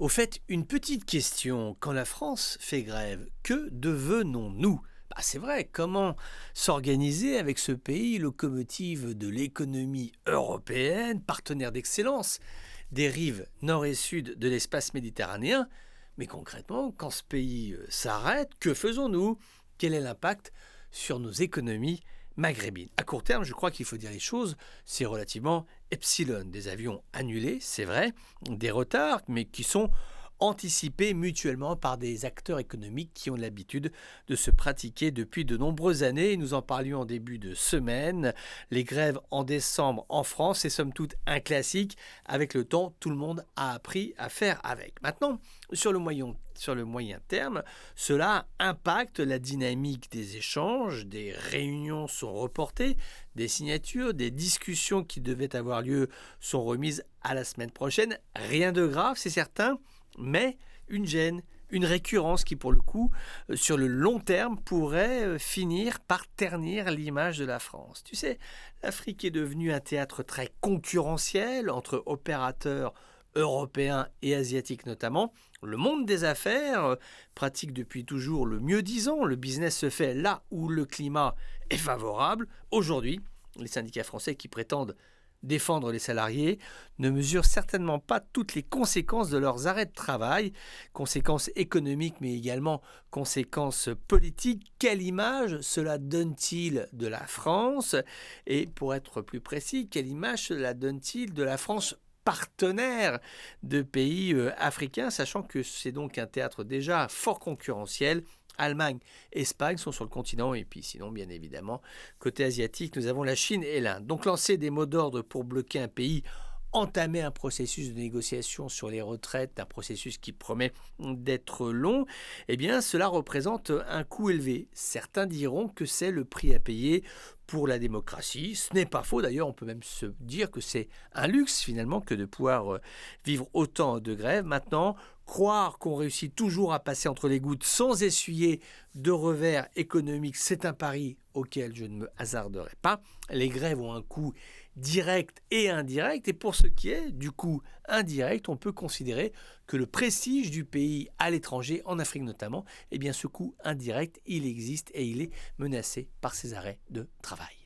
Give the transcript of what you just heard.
Au fait, une petite question. Quand la France fait grève, que devenons-nous? C'est vrai, comment s'organiser avec ce pays, locomotive de l'économie européenne, partenaire d'excellence des rives nord et sud de l'espace méditerranéen? Mais concrètement, quand ce pays s'arrête, que faisons-nous? Quel est l'impact sur nos économies maghrébines? À court terme, je crois qu'il faut dire les choses, c'est relativement epsilon. Des avions annulés, c'est vrai, des retards, mais qui sont anticipés mutuellement par des acteurs économiques qui ont l'habitude de se pratiquer depuis de nombreuses années. Nous en parlions en début de semaine. Les grèves en décembre en France, c'est somme toute un classique. Avec le temps, tout le monde a appris à faire avec. Maintenant, sur le moyen terme, cela impacte la dynamique des échanges, des réunions sont reportées, des signatures, des discussions qui devaient avoir lieu sont remises à la semaine prochaine. Rien de grave, c'est certain, mais une gêne, une récurrence qui, pour le coup, sur le long terme, pourrait finir par ternir l'image de la France. Tu sais, l'Afrique est devenue un théâtre très concurrentiel entre opérateurs européens et asiatiques notamment. Le monde des affaires pratique depuis toujours le mieux-disant. Le business se fait là où le climat est favorable. Aujourd'hui, les syndicats français qui prétendent défendre les salariés ne mesurent certainement pas toutes les conséquences de leurs arrêts de travail, conséquences économiques mais également conséquences politiques. Quelle image cela donne-t-il de la France? Et pour être plus précis, quelle image cela donne-t-il de la France partenaire de pays africains, sachant que c'est donc un théâtre déjà fort concurrentiel. Allemagne, Espagne sont sur le continent et puis sinon bien évidemment côté asiatique nous avons la Chine et l'Inde. Donc lancer des mots d'ordre pour bloquer un pays, entamer un processus de négociation sur les retraites, un processus qui promet d'être long, eh bien cela représente un coût élevé. Certains diront que c'est le prix à payer pour la démocratie. Ce n'est pas faux d'ailleurs, on peut même se dire que c'est un luxe finalement que de pouvoir vivre autant de grèves. Maintenant, croire qu'on réussit toujours à passer entre les gouttes sans essuyer de revers économiques, c'est un pari auquel je ne me hasarderai pas. Les grèves ont un coût direct et indirect, et pour ce qui est du coût indirect, on peut considérer que le prestige du pays à l'étranger, en Afrique notamment, eh bien ce coût indirect, il existe et il est menacé par ces arrêts de travail.